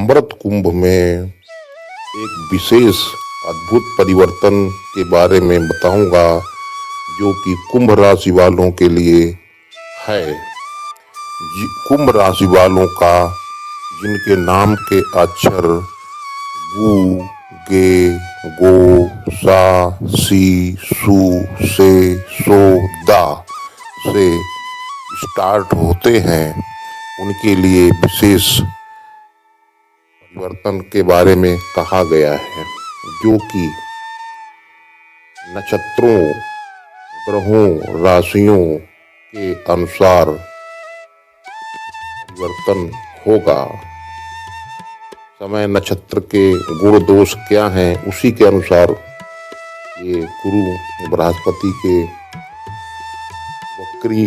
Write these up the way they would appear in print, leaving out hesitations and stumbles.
अमृत कुंभ में एक विशेष अद्भुत परिवर्तन के बारे में बताऊंगा जो कि कुंभ राशि वालों के लिए है। कुंभ राशि वालों का जिनके नाम के अक्षर गु, गे, गो, सा, सी, सु, से, सो, दा से स्टार्ट होते हैं उनके लिए विशेष परिवर्तन के बारे में कहा गया है, जो कि नक्षत्रों, ग्रहों, राशियों के अनुसार परिवर्तन होगा। समय नक्षत्र के गुण दोष क्या हैं उसी के अनुसार ये गुरु बृहस्पति के वक्री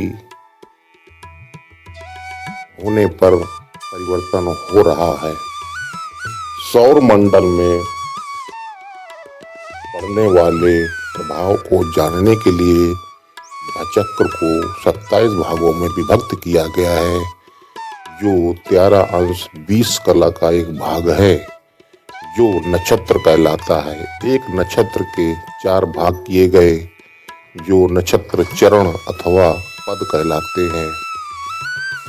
होने पर परिवर्तन हो रहा है। सौर मंडल में पड़ने वाले प्रभाव को जानने के लिए चक्र को 27 भागों में विभक्त किया गया है, जो 13 अंश 20 कला का एक भाग है, जो नक्षत्र कहलाता है। एक नक्षत्र के 4 भाग किए गए, जो नक्षत्र चरण अथवा पद कहलाते हैं,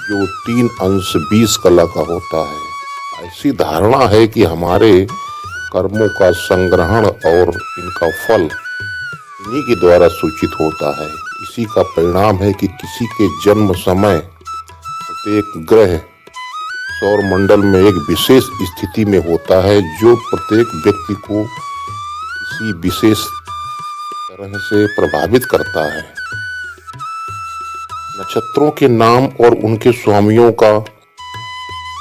जो 3 अंश 20 कला का होता है। ऐसी धारणा है कि हमारे कर्मों का संग्रहण और इनका फल इन्हीं के द्वारा सूचित होता है। इसी का परिणाम है कि किसी के जन्म समय प्रत्येक ग्रह सौर मंडल में एक विशेष स्थिति में होता है, जो प्रत्येक व्यक्ति को किसी विशेष तरह से प्रभावित करता है। नक्षत्रों के नाम और उनके स्वामियों का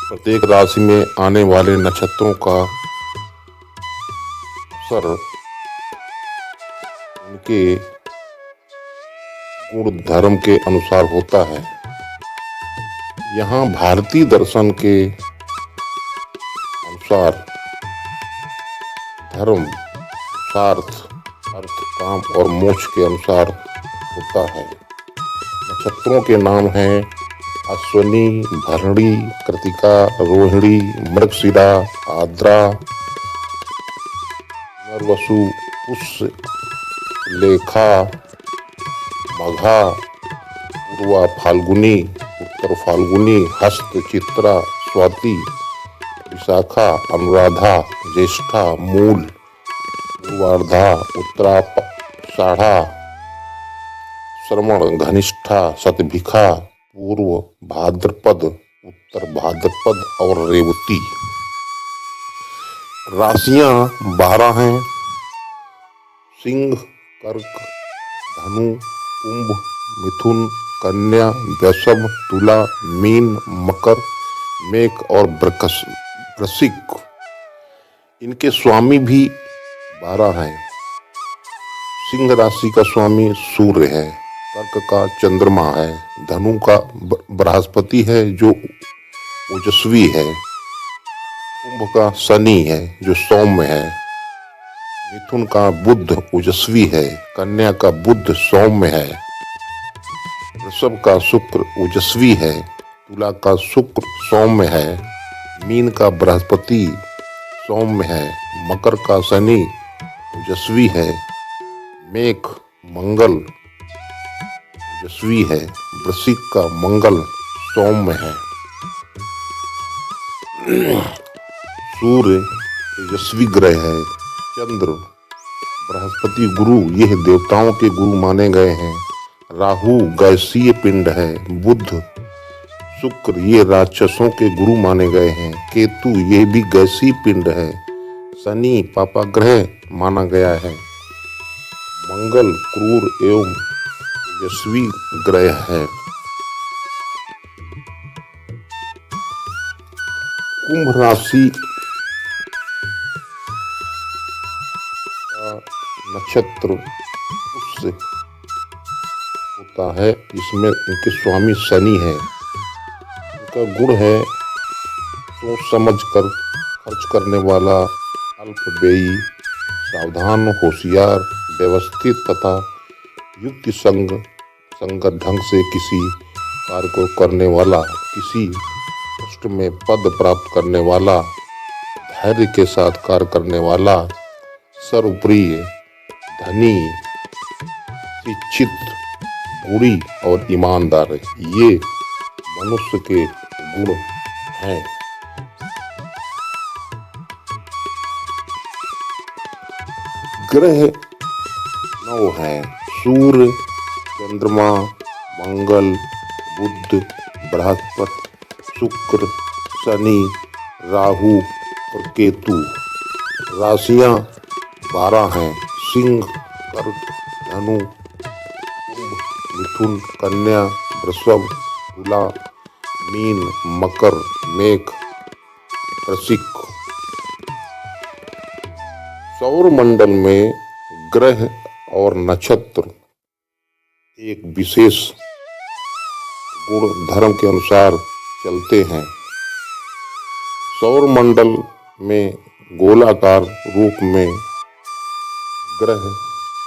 प्रत्येक राशि में आने वाले नक्षत्रों का असर उनके गुण धर्म के अनुसार होता है। यहाँ भारतीय दर्शन के अनुसार धर्म, स्वार्थ, अर्थ, काम और मोक्ष के अनुसार होता है। नक्षत्रों के नाम हैं अश्विनी, भरणी, कृतिका, रोहिणी, मृगशिरा, आद्रा, नरवसु, पुष्य, लेखा, मघा, पूर्वा फाल्गुनी, उत्तर फाल्गुनी, हस्त, चित्रा, स्वाति, विशाखा, अनुराधा, ज्येष्ठा, मूल, पूर्वार्धा, उत्तराषाढ़ा, श्रवण, घनिष्ठा, शतभिखा, पूर्व भाद्रपद, उत्तर भाद्रपद और रेवती। राशियां 12 हैं: सिंह, कर्क, धनु, कुंभ, मिथुन, कन्या, वृषभ, तुला, मीन, मकर, मेष और वृश्चिक। इनके स्वामी भी 12 हैं। सिंह राशि का स्वामी सूर्य है, कर्क का चंद्रमा है, धनु का बृहस्पति है जो ओजस्वी है, कुंभ का शनि है जो सौम्य है, मिथुन का बुध ओजस्वी है, कन्या का बुध सौम्य है, वृषभ का शुक्र ओजस्वी है, तुला का शुक्र सौम्य है, मीन का बृहस्पति सौम्य है, मकर का शनि ओजस्वी है, मेष मंगल ओजस्वी है, वृश्चिक का मंगल सौम्य है। सूर्य तेजस्वी ग्रह है, चंद्र, बृहस्पति गुरु यह देवताओं के गुरु माने गए हैं, राहु गैसीय पिंड है, बुध शुक्र ये राक्षसों के गुरु माने गए हैं, केतु ये भी गैसीय पिंड है, शनि पापाग्रह माना गया है, मंगल क्रूर एवं यशस्वी ग्रह है। कुंभ राशि का नक्षत्र पुष्य होता है, इसमें उनके स्वामी शनि है। उनका गुण है सोच समझ कर खर्च करने वाला, अल्पव्ययी, सावधान, होशियार, व्यवस्थित तथा युक्ति संगत ढंग से किसी कार्य को करने वाला, किसी पोस्ट में पद प्राप्त करने वाला, धैर्य के साथ कार्य करने वाला, सर्वप्रिय, धनी, शिक्षित, गुणी और ईमानदार, ये मनुष्य के गुण हैं। ग्रह 9 हैं: सूर्य, चंद्रमा, मंगल, बुध, बृहस्पति, शुक्र, शनि, राहु और केतु। राशियां 12 हैं: सिंह, कर्क, धनु, कुंभ, मिथुन, कन्या, वृषभ, तुला, मीन, मकर, मेष, वृश्चिक। सौर मंडल में ग्रह और नक्षत्र एक विशेष गुण धर्म के अनुसार चलते हैं। सौर मंडल में गोलाकार रूप में ग्रह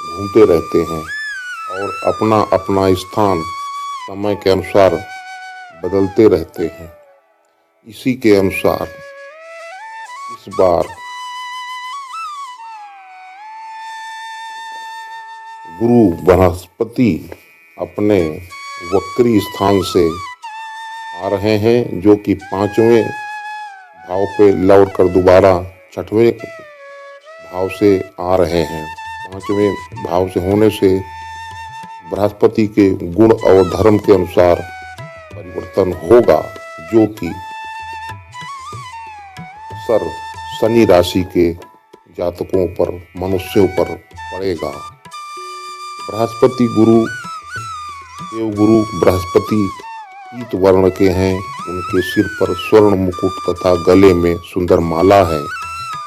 घूमते रहते हैं और अपना अपना स्थान समय के अनुसार बदलते रहते हैं। इसी के अनुसार इस बार गुरु बृहस्पति अपने वक्री स्थान से आ रहे हैं, जो कि 5वें भाव पे लौट कर दोबारा 6वें भाव से आ रहे हैं। 5वें भाव से होने से बृहस्पति के गुण और धर्म के अनुसार परिवर्तन होगा, जो कि असर शनि राशि के जातकों पर, मनुष्यों पर पड़ेगा। बृहस्पति गुरु, देवगुरु बृहस्पति पीत वर्ण के हैं। उनके सिर पर स्वर्ण मुकुट तथा गले में सुंदर माला है।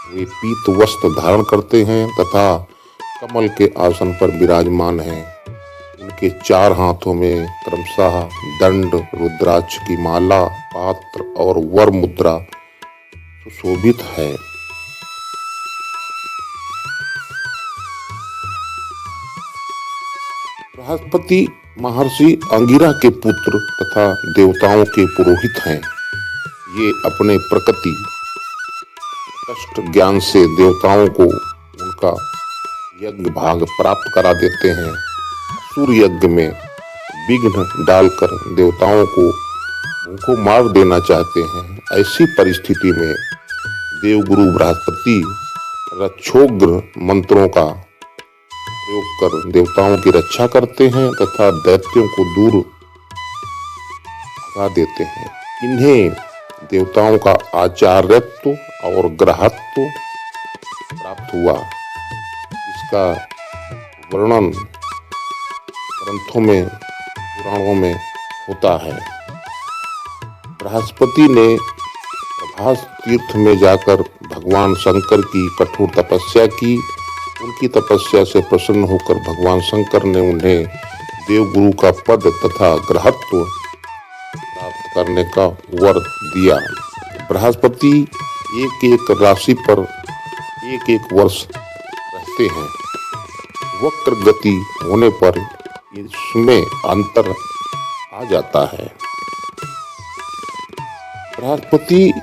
वे पीत वस्त्र धारण करते हैं तथा कमल के आसन पर विराजमान हैं। उनके 4 हाथों में क्रमशः दंड, रुद्राक्ष की माला, पात्र और वर मुद्रा सुशोभित है। बृहस्पति महर्षि अंगिरा के पुत्र तथा देवताओं के पुरोहित हैं। ये अपने प्रकृति कष्ट ज्ञान से देवताओं को उनका यज्ञ भाग प्राप्त करा देते हैं। सूर्य यज्ञ में विघ्न डालकर देवताओं को भूखों मार देना चाहते हैं। ऐसी परिस्थिति में देवगुरु बृहस्पति रक्षोग्र मंत्रों का प्रयोग कर देवताओं की रक्षा करते हैं तथा दैत्यों को दूर भगा देते हैं। इन्हें देवताओं का आचार्यत्व और ग्रहत्व प्राप्त हुआ। इसका वर्णन ग्रंथों में, पुराणों में होता है। बृहस्पति ने प्रभास तीर्थ में जाकर भगवान शंकर की कठोर तपस्या की। उनकी तपस्या से प्रसन्न होकर भगवान शंकर ने उन्हें देवगुरु का पद तथा ग्रहत्व प्राप्त करने का वर दिया। बृहस्पति एक एक राशि पर एक एक वर्ष रहते हैं। वक्र गति होने पर इसमें अंतर आ जाता है। बृहस्पति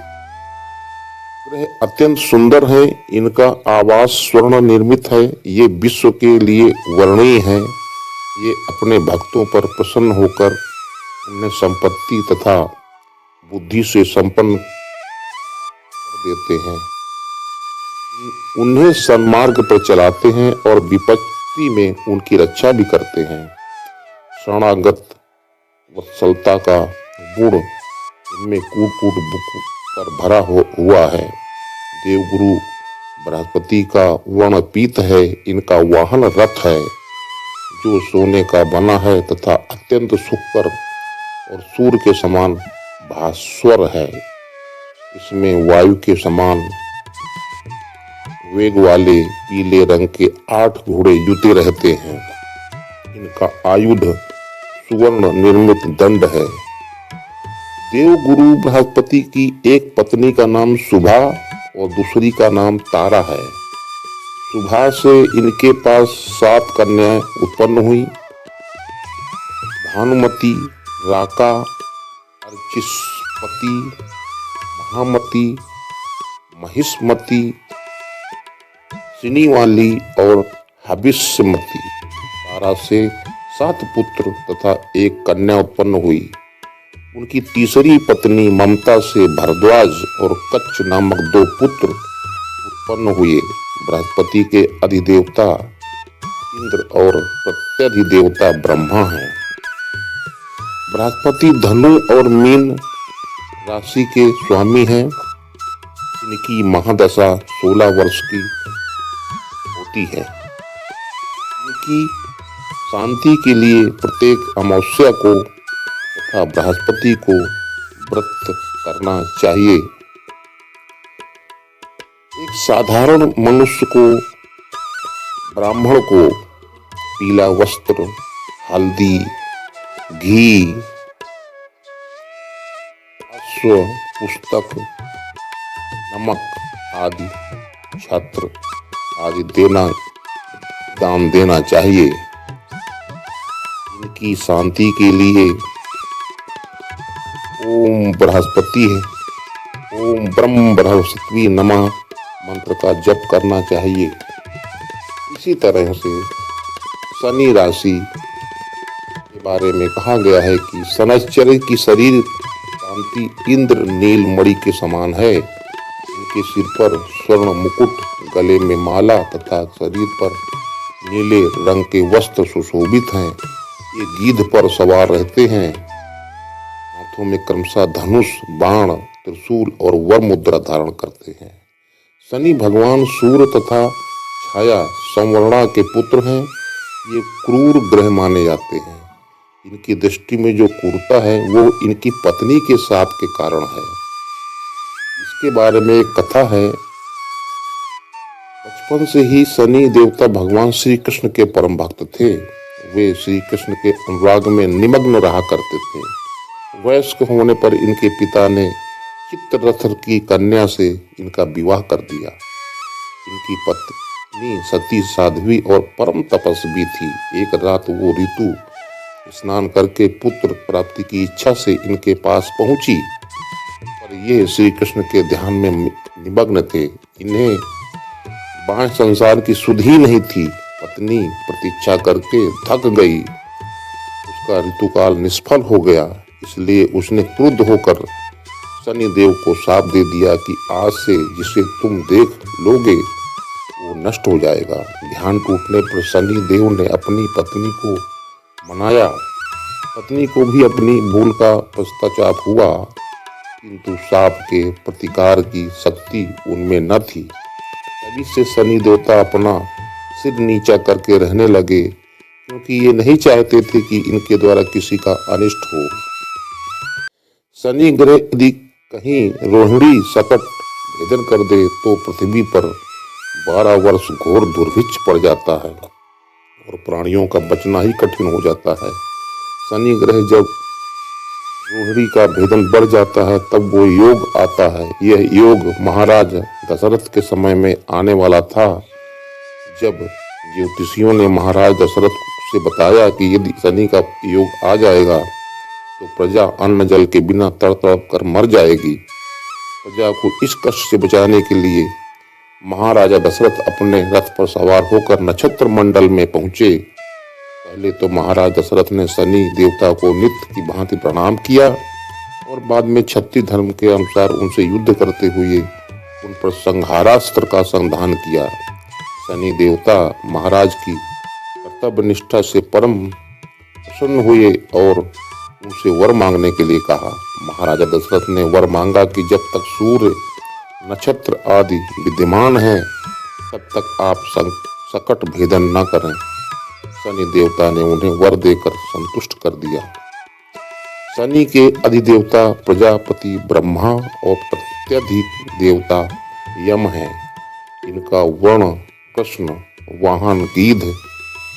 ग्रह अत्यंत सुंदर है। इनका आवास स्वर्ण निर्मित है। ये विश्व के लिए वर्णीय है। ये अपने भक्तों पर प्रसन्न होकर उन्हें संपत्ति तथा बुद्धि से संपन्न कर देते हैं। उन्हें सन्मार्ग पर चलाते हैं और विपत्ति में उनकी रक्षा भी करते हैं। शरणागत वत्सलता का गुण इनमें कूट कर भरा हुआ है। देवगुरु बृहस्पति का वर्ण पीत है। इनका वाहन रथ है, जो सोने का बना है तथा अत्यंत सुखकर और सूर्य के समान भास्वर है। इसमें वायु के समान वेग वाले पीले रंग के 8 घोड़े जुटे रहते हैं। इनका आयुध सुवर्ण निर्मित दंड है। देवगुरु बृहस्पति की एक पत्नी का नाम शुभा और दूसरी का नाम तारा है। शुभा से इनके पास 7 कन्याएं उत्पन्न हुई। भानुमति, राका, अर्चिष्पति, महामति, महिष्मती, सिनीवाली और हविष्यमती तारा से 7 पुत्र तथा 1 कन्या उत्पन्न हुई। उनकी तीसरी पत्नी ममता से भरद्वाज और कच्छ नामक 2 पुत्र उत्पन्न हुए। बृहस्पति के अधिदेवता इंद्र और प्रत्यधिदेवता ब्रह्मा हैं। बृहस्पति धनु और मीन राशि के स्वामी हैं। इनकी महादशा 16 वर्ष की होती है। इनकी शांति के लिए प्रत्येक अमावस्या को तथा बृहस्पति को व्रत करना चाहिए। एक साधारण मनुष्य को, ब्राह्मण को पीला वस्त्र, हल्दी, घी, अश्व, पुस्तक, नमक आदि, छत्र आदि दान देना चाहिए। इनकी शांति के लिए ओम बृहस्पति है, ओम ब्रह्म बृहस्पति नमः मंत्र का जप करना चाहिए। इसी तरह से शनि राशि के बारे में कहा गया है कि शनैश्चर्य की शरीर कांति इंद्र नीलमणि के समान है। इनके सिर पर स्वर्ण मुकुट, गले में माला तथा शरीर पर नीले रंग के वस्त्र सुशोभित हैं। ये गीध पर सवार रहते हैं। हाथों में क्रमशः धनुष, बाण, त्रिशूल और वर मुद्रा धारण करते हैं। शनि भगवान सूर्य तथा छाया संवरणा के पुत्र हैं। ये क्रूर ग्रह माने जाते हैं। इनकी दृष्टि में जो क्रूरता है वो इनकी पत्नी के शाप के कारण है। इसके बारे में एक कथा है। बचपन से ही शनि देवता भगवान श्री कृष्ण के परम भक्त थे। वे श्री कृष्ण के अनुराग में निमग्न रहा करते थे। वयस्क होने पर इनके पिता ने चित्ररथ की कन्या से इनका विवाह कर दिया। इनकी पत्नी सती साध्वी और परम तपस्वी थी। एक रात वो ऋतु स्नान करके पुत्र प्राप्ति की इच्छा से इनके पास पहुंची, पर ये श्री कृष्ण के ध्यान में निमग्न थे। इन्हें बाह्य संसार की सुध ही नहीं थी। पत्नी प्रतीक्षा करके थक गई। उसका ऋतुकाल निष्फल हो गया, इसलिए उसने क्रुद्ध होकर शनिदेव को शाप दे दिया कि आज से जिसे तुम देख लोगे वो नष्ट हो जाएगा। ध्यान टूटने पर शनिदेव ने अपनी पत्नी को मनाया। पत्नी को भी अपनी भूल का पश्चाताप हुआ, किंतु शाप के प्रतिकार की शक्ति उनमें न थी। तभी से शनि देवता अपना सिर नीचा करके रहने लगे, क्योंकि ये नहीं चाहते थे कि इनके द्वारा किसी का अनिष्ट हो। शनि ग्रह यदि कहीं रोहिणी सकट भेदन कर दे तो पृथ्वी पर 12 वर्ष घोर दुर्भिक्ष पड़ जाता है और प्राणियों का बचना ही कठिन हो जाता है। शनि ग्रह जब रोहिणी का भेदन बढ़ जाता है तब वो योग आता है। यह योग महाराज दशरथ के समय में आने वाला था। जब ज्योतिषियों ने महाराज दशरथ से बताया कि यदि शनि का योग आ जाएगा तो प्रजा अन्न जल के बिना तड़प कर मर जाएगी। प्रजा को इस कष्ट से बचाने के लिए महाराजा दशरथ अपने रथ पर सवार होकर नक्षत्र मंडल में पहुंचे। पहले तो महाराज दशरथ ने शनि देवता को नित्य की भांति प्रणाम किया और बाद में क्षत्रिय धर्म के अनुसार उनसे युद्ध करते हुए उन पर संहारास्त्र का संधान किया। शनि देवता महाराज की कर्तव्य निष्ठा से परम प्रसन्न हुए और उनसे वर मांगने के लिए कहा। महाराजा दशरथ ने वर मांगा कि जब तक सूर्य, नक्षत्र आदि विद्यमान हैं तब तक आप सकट भेदन न करें। शनि देवता ने उन्हें वर देकर संतुष्ट कर दिया। शनि के अधिदेवता प्रजापति ब्रह्मा और प्रत्यधिक देवता यम हैं। इनका वर्ण कृष्ण, वाहन गीध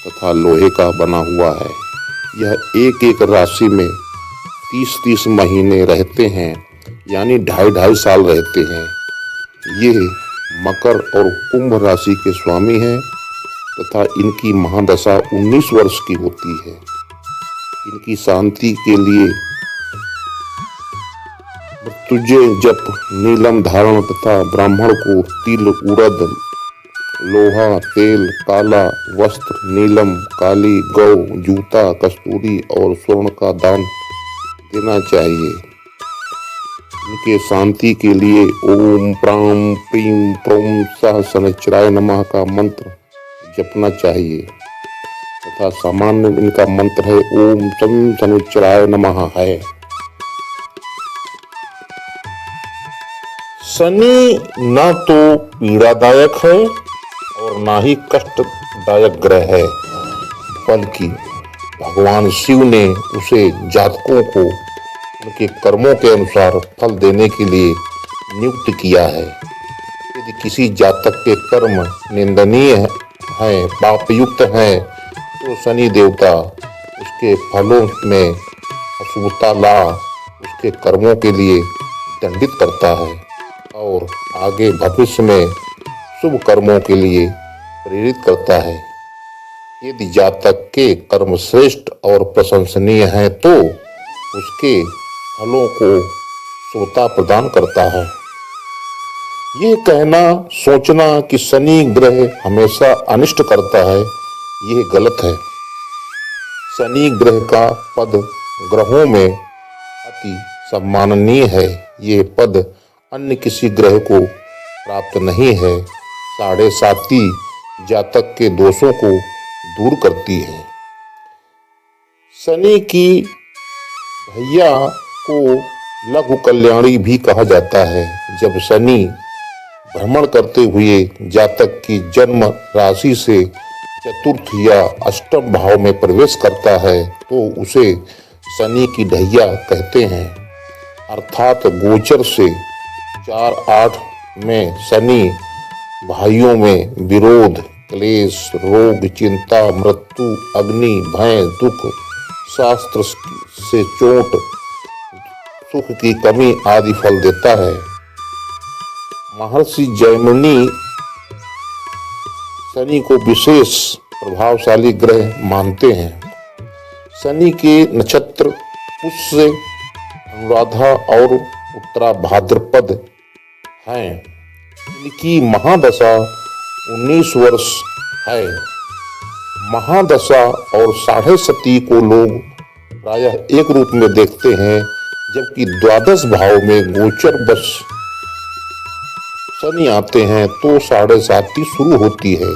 तथा लोहे का बना हुआ है। यह एक एक राशि में 30-30 महीने रहते हैं, यानी 2.5 साल रहते हैं। ये मकर और कुंभ राशि के स्वामी हैं तथा इनकी महादशा 19 वर्ष की होती है। इनकी शांति के लिए मृत्युंजय जप, नीलम धारण तथा ब्राह्मण को तिल, उड़द, लोहा, तेल, काला वस्त्र, नीलम, काली गौ, जूता, कस्तूरी और स्वर्ण का दान देना चाहिए। उनके शांति के लिए ओम प्राम प्रीम प्रोम सह शनिश्चराय नमः का मंत्र जपना चाहिए तथा सामान्य इनका मंत्र है ओम शं शनिश्चराय नमः है। शनि न तो पीड़ादायक है और ना ही कष्टदायक ग्रह है, बल्कि भगवान शिव ने उसे जातकों को उनके कर्मों के अनुसार फल देने के लिए नियुक्त किया है। यदि किसी जातक के कर्म निंदनीय हैं, पापयुक्त हैं, तो शनि देवता उसके फलों में अशुभता ला उसके कर्मों के लिए दंडित करता है और आगे भविष्य में शुभ कर्मों के लिए प्रेरित करता है। यदि जातक के कर्म श्रेष्ठ और प्रशंसनीय हैं तो उसके फलों को शुभता प्रदान करता है। ये कहना सोचना कि शनि ग्रह हमेशा अनिष्ट करता है, यह गलत है। शनि ग्रह का पद ग्रहों में अति सम्माननीय है। ये पद अन्य किसी ग्रह को प्राप्त नहीं है। 7.5 जातक के दोषों को दूर करती है। शनि की भैया को लघु कल्याणी भी कहा जाता है। जब शनि भ्रमण करते हुए जातक की जन्म राशि से चतुर्थ या अष्टम भाव में प्रवेश करता है तो उसे शनि की ढैया कहते हैं। अर्थात गोचर से 4-8 में शनि भाइयों में विरोध, क्लेश, रोग, चिंता, मृत्यु, अग्नि, भय, दुख, शास्त्र से चोट, सुख की कमी आदि फल देता है। महर्षि जैमिनी शनि को विशेष प्रभावशाली ग्रह मानते हैं। शनि के नक्षत्र पुष्य, अनुराधा और उत्तरा भाद्रपद हैं। इनकी महादशा 19 वर्ष है। महादशा और 7.5 को लोग प्रायः एक रूप में देखते हैं, जबकि द्वादश भाव में गोचर बस शनि आते हैं तो 7.5 शुरू होती है।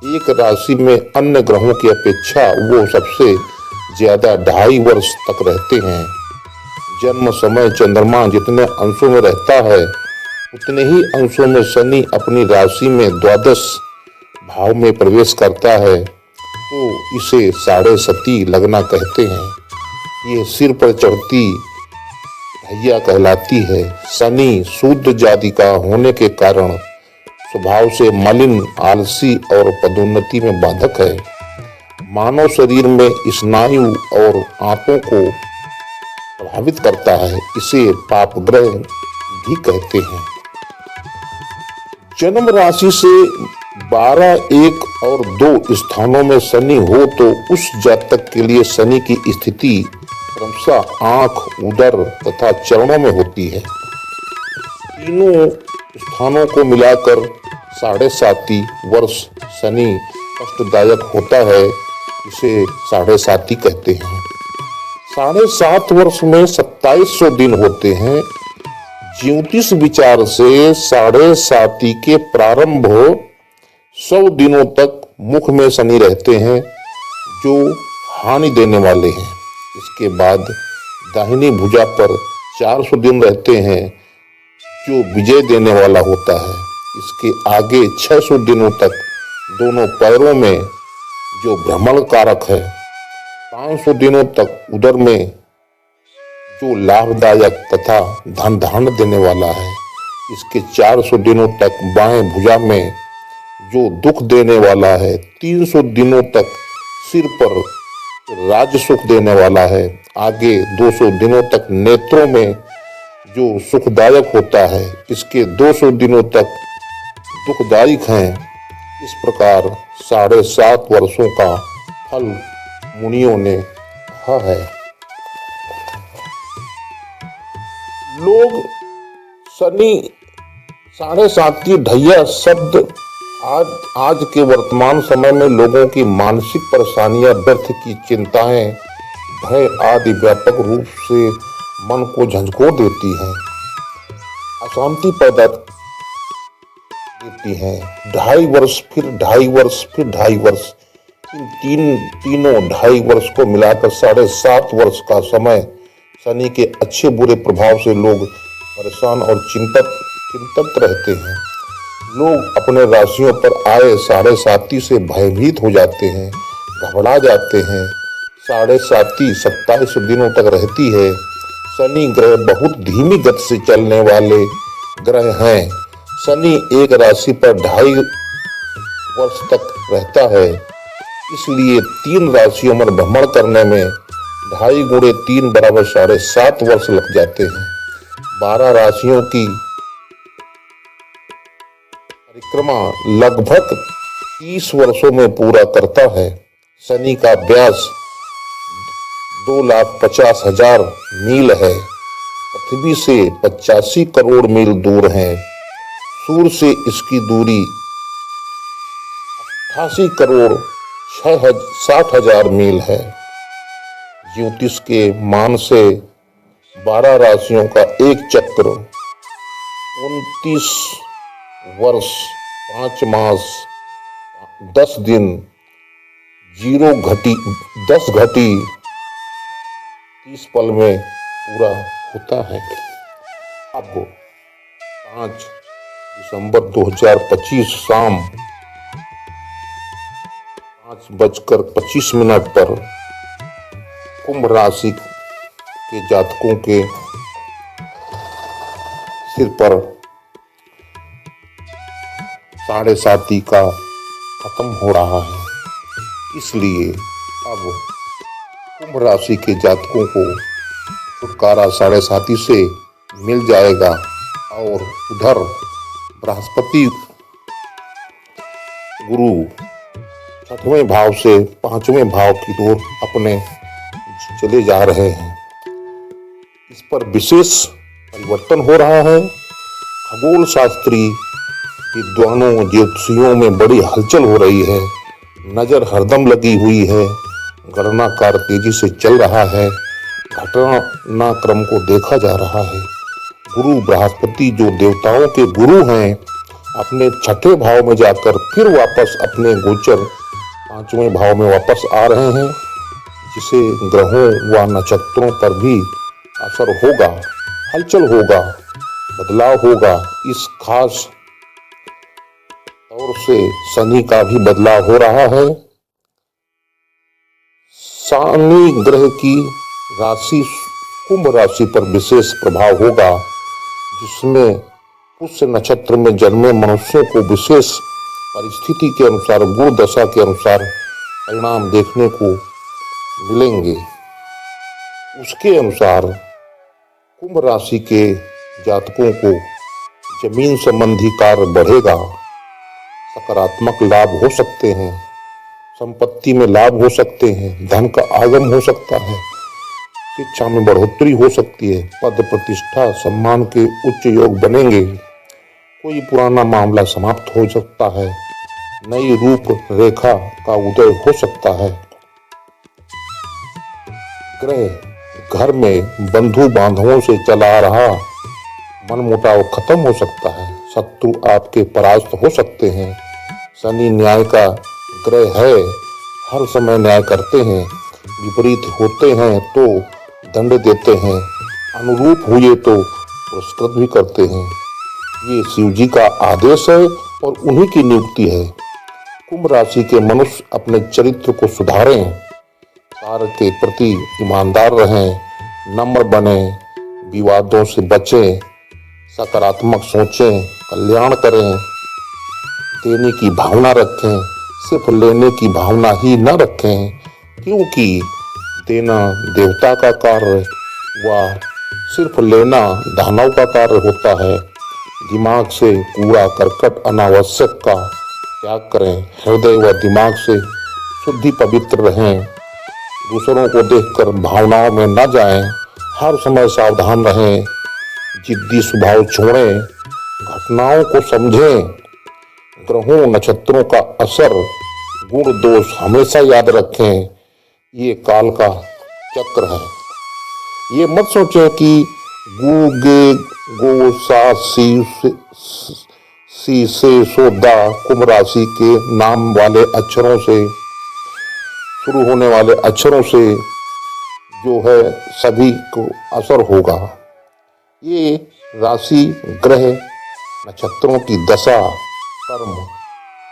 एक राशि में अन्य ग्रहों की अपेक्षा वो सबसे ज्यादा 2.5 वर्ष तक रहते हैं। जन्म समय चंद्रमा जितने अंशों में रहता है उतने ही अंशों में शनि अपनी राशि में द्वादश भाव में प्रवेश करता है तो इसे 7.5 लगना कहते हैं। ये सिर पर चढ़ती भैया कहलाती है। शनि शूद्र जाति का होने के कारण स्वभाव से मलिन, आलसी और पदोन्नति में बाधक है। मानव शरीर में स्नायु और आंतों को प्रभावित करता है। इसे पाप ग्रह भी कहते हैं। जन्म राशि से 12, 1 और 2 स्थानों में शनि हो तो उस जातक के लिए शनि की स्थिति क्रमशः आंख, उदर तथा चरणों में होती है। तीनों स्थानों को मिलाकर 7.5 वर्ष शनि कष्टदायक होता है। इसे 7.5 कहते हैं। 7.5 वर्ष में 2700 दिन होते हैं। ज्योतिष विचार से 7.5 के प्रारंभ 100 दिनों तक मुख में शनि रहते हैं जो हानि देने वाले हैं। इसके बाद दाहिनी भुजा पर 400 दिन रहते हैं जो विजय देने वाला होता है। इसके आगे 600 दिनों तक दोनों पैरों में जो भ्रमण कारक है। 500 दिनों तक उदर में जो लाभदायक तथा धन धान्य देने वाला है। इसके 400 दिनों तक बाएं भुजा में जो दुख देने वाला है। 300 दिनों तक सिर पर राज सुख देने वाला है। आगे 200 दिनों तक नेत्रों में जो सुखदायक होता है। इसके 200 दिनों तक दुखदायक हैं। इस प्रकार 7.5 वर्षों का फल मुनियों ने कहा है। लोग शनि साढ़े सात की ढैया शब्द आज के वर्तमान समय में लोगों की मानसिक परेशानियां, व्यर्थ की चिंताएं, भय आदि व्यापक रूप से मन को झंझोर देती हैं, अशांति पैदा देती हैं। 2.5 वर्ष, फिर 2.5 वर्ष, फिर 2.5 वर्ष, इन तीनों 2.5 वर्ष को मिलाकर 7.5 वर्ष का समय शनि के अच्छे बुरे प्रभाव से लोग परेशान और चिंतित रहते हैं। लोग अपने राशियों पर आए 7.5 से भयभीत हो जाते हैं, घबरा जाते हैं। 7.5 27 दिनों तक रहती है। शनि ग्रह बहुत धीमी गति से चलने वाले ग्रह हैं। शनि एक राशि पर 2.5 वर्ष तक रहता है, इसलिए 3 राशियों में भ्रमण करने में 2.5 गुणे 3 बराबर 7.5 वर्ष लग जाते हैं। 12 राशियों की परिक्रमा लगभग 30 वर्षों में पूरा करता है। शनि का व्यास 2,50,000 मील है। पृथ्वी से 85 करोड़ मील दूर है। सूर्य से इसकी दूरी 88 करोड़ 60,000 मील है। ज्योतिष के मान से 12 राशियों का एक चक्र 29 वर्ष 5 मास 10 दिन 10 घटी 30 पल में पूरा होता है। अब 5 दिसंबर 2025 शाम 5:25 पर कुंभ राशि के जातकों के सिर पर 7.5 का खत्म हो रहा है। इसलिए अब कुंभ राशि के जातकों को छुटकारा 7.5 से मिल जाएगा। और उधर बृहस्पति गुरु 6वें भाव से 5वें भाव की ओर अपने चले जा रहे हैं। इस पर विशेष परिवर्तन हो रहा है। खगोल शास्त्री विद्वानों ज्योतिषियों में बड़ी हलचल हो रही है। नजर हरदम लगी हुई है। गणना कार्य तेजी से चल रहा है। घटनाक्रम को देखा जा रहा है। गुरु बृहस्पति जो देवताओं के गुरु हैं, अपने 6ठे भाव में जाकर फिर वापस अपने गोचर 5वें भाव में वापस आ रहे हैं, जिसे ग्रहों व नक्षत्रों पर भी असर होगा, हलचल होगा, बदलाव होगा। इस खास तौर से शनि का भी बदलाव हो रहा है। शनि ग्रह की राशि कुंभ राशि पर विशेष प्रभाव होगा, जिसमें पुष्य नक्षत्र में जन्मे मनुष्यों को विशेष परिस्थिति के अनुसार, गुण दशा के अनुसार परिणाम देखने को मिलेंगे। उसके अनुसार कुंभ राशि के जातकों को जमीन संबंधी कार्य बढ़ेगा, सकारात्मक लाभ हो सकते हैं, संपत्ति में लाभ हो सकते हैं, धन का आगम हो सकता है, शिक्षा में बढ़ोतरी हो सकती है, पद प्रतिष्ठा सम्मान के उच्च योग बनेंगे। कोई पुराना मामला समाप्त हो सकता है। नई रूप रेखा का उदय हो सकता है। ग्रह घर में बंधु बांधवों से चला आ रहा मनमुटाव खत्म हो सकता है। शत्रु आपके परास्त हो सकते हैं। शनि न्याय का ग्रह है, हर समय न्याय करते हैं। विपरीत होते हैं तो दंड देते हैं, अनुरूप हुए तो पुरस्कृत भी करते हैं। ये शिव जी का आदेश है और उन्हीं की नियुक्ति है। कुंभ राशि के मनुष्य अपने चरित्र को सुधारें, कार्य के प्रति ईमानदार रहें, नम्र बने, विवादों से बचें, सकारात्मक सोचें, कल्याण करें, देने की भावना रखें, सिर्फ लेने की भावना ही न रखें, क्योंकि देना देवता का कार्य व सिर्फ लेना दानव का कार्य होता है। दिमाग से कूड़ा करकट अनावश्यक का त्याग करें, हृदय व दिमाग से शुद्धि पवित्र रहें, दूसरों को देखकर भावनाओं में न जाएं, हर समय सावधान रहें, जिद्दी स्वभाव छोड़ें, घटनाओं को समझें, ग्रहों नक्षत्रों का असर, गुण दोष हमेशा याद रखें। ये काल का चक्र है। ये मत सोचें कि गु गे गो सा सी से सोदा कुंभ राशि के नाम वाले अक्षरों से शुरू होने वाले अक्षरों से जो है सभी को असर होगा। ये राशि ग्रह नक्षत्रों की दशा, कर्म,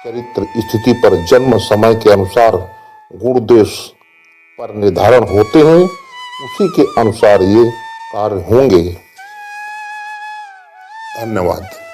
चरित्र स्थिति पर जन्म समय के अनुसार गुण दोष पर निर्धारण होते हैं। उसी के अनुसार ये कार्य होंगे। धन्यवाद।